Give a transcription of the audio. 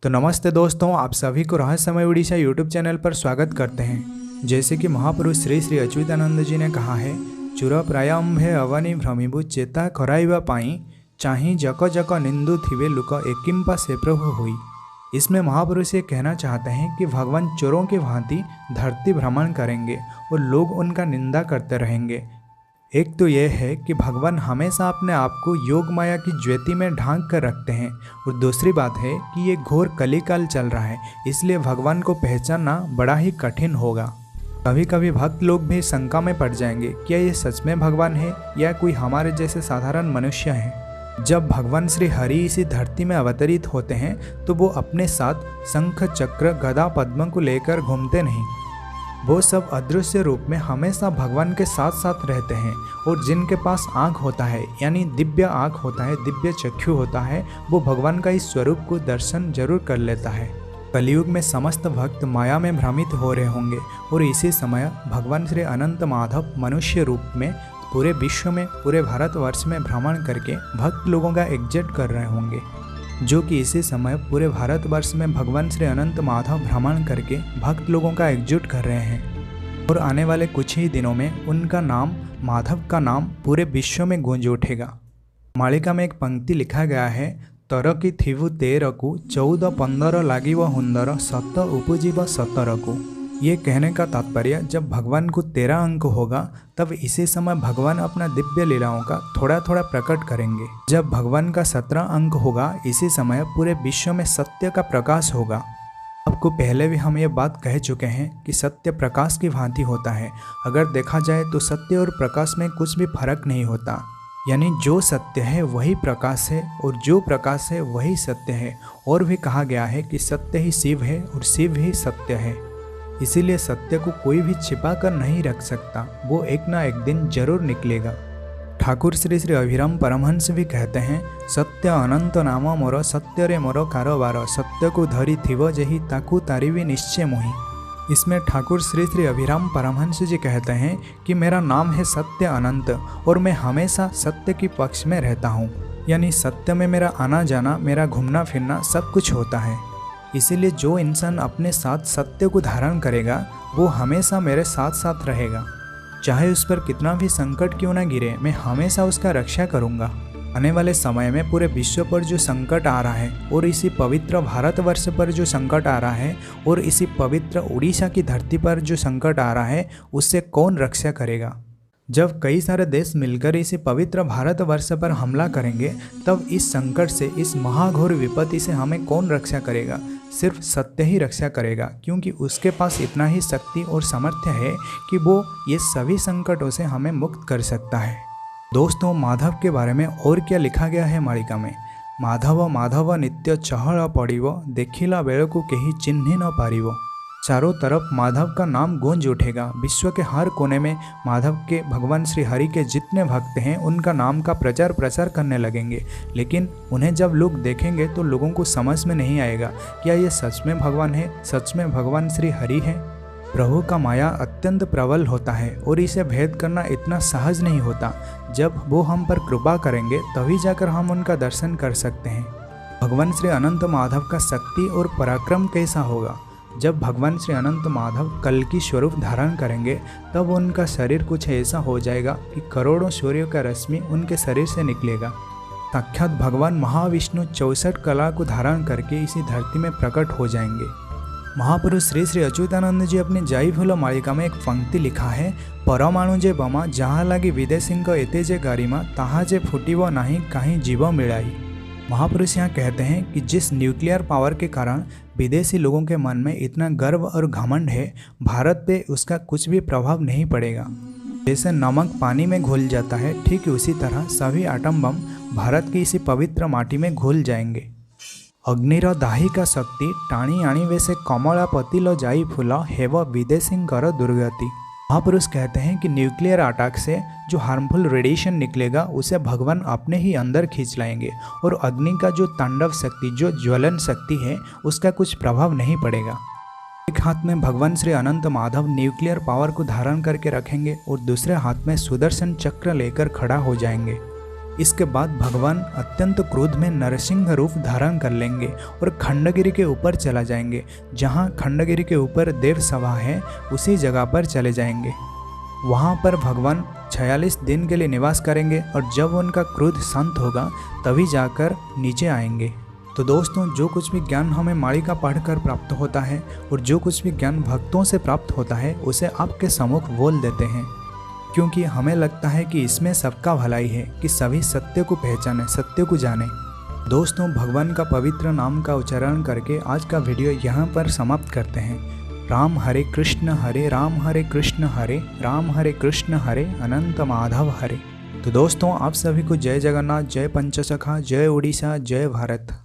तो नमस्ते दोस्तों, आप सभी को रहस्यमय उड़ीसा यूट्यूब चैनल पर स्वागत करते हैं। जैसे कि महापुरुष श्री श्री अच्युतानंद जी ने कहा है, चूर प्रायम्भे अवनी भ्रमिबु चेता कराइबा पाई चाही जक जक निंदु थिवे लुक एकिम्पा से प्रभु हुई। इसमें महापुरुष ये कहना चाहते हैं कि भगवान चोरों की भांति धरती भ्रमण करेंगे और लोग उनका निंदा करते रहेंगे। एक तो यह है कि भगवान हमेशा अपने आप को योग माया की ज्योति में ढांक कर रखते हैं, और दूसरी बात है कि ये घोर कलिकाल चल रहा है, इसलिए भगवान को पहचानना बड़ा ही कठिन होगा। कभी कभी भक्त लोग भी शंका में पड़ जाएंगे, क्या ये सच में भगवान है या कोई हमारे जैसे साधारण मनुष्य हैं। जब भगवान श्री हरि इसी धरती में अवतरित होते हैं तो वो अपने साथ शंख चक्र गदा पद्म को लेकर घूमते नहीं। वो सब अदृश्य रूप में हमेशा भगवान के साथ साथ रहते हैं, और जिनके पास आँख होता है यानी दिव्य आँख होता है, दिव्य चक्षु होता है, वो भगवान का इस स्वरूप को दर्शन जरूर कर लेता है। कलयुग में समस्त भक्त माया में भ्रमित हो रहे होंगे, और इसी समय भगवान श्री अनंत माधव मनुष्य रूप में पूरे विश्व में, पूरे भारतवर्ष में भ्रमण करके भक्त लोगों का एकजुट कर रहे होंगे। जो कि इसी समय पूरे भारतवर्ष में भगवान श्री अनंत माधव भ्रमण करके भक्त लोगों का एकजुट कर रहे हैं, और आने वाले कुछ ही दिनों में उनका नाम, माधव का नाम पूरे विश्व में गूंज उठेगा। मालिका में एक पंक्ति लिखा गया है, तरकी थिवु तेरकु 14-15 लागिव हुंदर सत उपजीव सतरकु। ये कहने का तात्पर्य, जब भगवान को 13 अंक होगा तब इसी समय भगवान अपना दिव्य लीलाओं का थोड़ा थोड़ा प्रकट करेंगे। जब भगवान का 17 अंक होगा, इसी समय पूरे विश्व में सत्य का प्रकाश होगा। आपको पहले भी हम ये बात कह चुके हैं कि सत्य प्रकाश की भांति होता है। अगर देखा जाए तो सत्य और प्रकाश में कुछ भी फर्क नहीं होता, यानी जो सत्य है वही प्रकाश है, और जो प्रकाश है वही सत्य है। और भी कहा गया है कि सत्य ही शिव है और शिव ही सत्य है। इसीलिए सत्य को कोई भी छिपा कर नहीं रख सकता, वो एक ना एक दिन जरूर निकलेगा। ठाकुर श्री श्री अभिराम परमहंस भी कहते हैं, सत्य अनंत नाम मोर सत्य रे मोर कारोबार, सत्य को धरी थिव जही ताकू तारीवी निश्चय मोही। इसमें ठाकुर श्री श्री अभिराम परमहंस जी कहते हैं कि मेरा नाम है सत्य अनंत, और मैं हमेशा सत्य के पक्ष में रहता हूँ, यानी सत्य में मेरा आना जाना, मेरा घूमना फिरना सब कुछ होता है। इसीलिए जो इंसान अपने साथ सत्य को धारण करेगा वो हमेशा मेरे साथ साथ रहेगा। चाहे उस पर कितना भी संकट क्यों ना गिरे, मैं हमेशा उसका रक्षा करूंगा। आने वाले समय में पूरे विश्व पर जो संकट आ रहा है, और इसी पवित्र भारतवर्ष पर जो संकट आ रहा है, और इसी पवित्र उड़ीसा की धरती पर जो संकट आ रहा है, उससे कौन रक्षा करेगा। जब कई सारे देश मिलकर इसी पवित्र भारतवर्ष पर हमला करेंगे, तब इस संकट से, इस महाघोर विपत्ति से हमें कौन रक्षा करेगा। सिर्फ सत्य ही रक्षा करेगा, क्योंकि उसके पास इतना ही शक्ति और सामर्थ्य है कि वो ये सभी संकटों से हमें मुक्त कर सकता है। दोस्तों, माधव के बारे में और क्या लिखा गया है मालिका में। माधव माधव नित्य चहल पड़िव, देखिला बेल को कहीं चिन्ह न पारिव। चारों तरफ माधव का नाम गूंज उठेगा। विश्व के हर कोने में माधव के, भगवान श्री हरि के जितने भक्त हैं उनका नाम का प्रचार प्रसार करने लगेंगे। लेकिन उन्हें जब लोग देखेंगे तो लोगों को समझ में नहीं आएगा, क्या ये सच में भगवान है, सच में भगवान श्री हरि है। प्रभु का माया अत्यंत प्रबल होता है, और इसे भेद करना इतना सहज नहीं होता। जब वो हम पर कृपा करेंगे तभी जाकर हम उनका दर्शन कर सकते हैं। भगवान श्री अनंत माधव का शक्ति और पराक्रम कैसा होगा। जब भगवान श्री अनंत माधव कल की स्वरूप धारण करेंगे, तब उनका शरीर कुछ ऐसा हो जाएगा कि करोड़ों सूर्यों का रश्मि उनके शरीर से निकलेगा। साक्षात भगवान महाविष्णु 64 कला को धारण करके इसी धरती में प्रकट हो जाएंगे। महापुरुष श्री श्री अच्युतानंद जी अपनी जाई फूल मालिका में एक पंक्ति लिखा है, परमाणु जे बमा जहाँ लगी विदेशी एते जे गारिमा ताहा जे फुटिव नाही कहीं जीव मिलाई। महापुरुष यहाँ कहते हैं कि जिस न्यूक्लियर पावर के कारण विदेशी लोगों के मन में इतना गर्व और घमंड है, भारत पे उसका कुछ भी प्रभाव नहीं पड़ेगा। जैसे नमक पानी में घुल जाता है, ठीक उसी तरह सभी एटम बम भारत की इसी पवित्र माटी में घुल जाएंगे। अग्निर दाहिका शक्ति टाणी आणी वैसे कमला पतिल जाई फूल हेव विदेशी कर दुर्गति। महापुरुष कहते हैं कि न्यूक्लियर अटैक से जो हार्मफुल रेडिएशन निकलेगा उसे भगवान अपने ही अंदर खींच लाएंगे, और अग्नि का जो तांडव शक्ति, जो ज्वलन शक्ति है, उसका कुछ प्रभाव नहीं पड़ेगा। एक हाथ में भगवान श्री अनंत माधव न्यूक्लियर पावर को धारण करके रखेंगे, और दूसरे हाथ में सुदर्शन चक्र लेकर खड़ा हो जाएंगे। इसके बाद भगवान अत्यंत क्रोध में नरसिंह रूप धारण कर लेंगे और खंडगिरी के ऊपर चला जाएंगे। जहाँ खंडगिरी के ऊपर देव सभा है उसी जगह पर चले जाएंगे। वहाँ पर भगवान 46 दिन के लिए निवास करेंगे और जब उनका क्रोध शांत होगा तभी जाकर नीचे आएंगे। तो दोस्तों, जो कुछ भी ज्ञान हमें मालिका पढ़कर प्राप्त होता है और जो कुछ भी ज्ञान भक्तों से प्राप्त होता है उसे आपके सम्मुख बोल देते हैं, क्योंकि हमें लगता है कि इसमें सबका भलाई है कि सभी सत्य को पहचाने, सत्य को जाने। दोस्तों, भगवान का पवित्र नाम का उच्चारण करके आज का वीडियो यहाँ पर समाप्त करते हैं। राम हरे कृष्ण हरे राम हरे कृष्ण हरे राम हरे कृष्ण हरे अनंत माधव हरे। तो दोस्तों, आप सभी को जय जगन्नाथ, जय पंचसखा, जय उड़ीसा, जय भारत।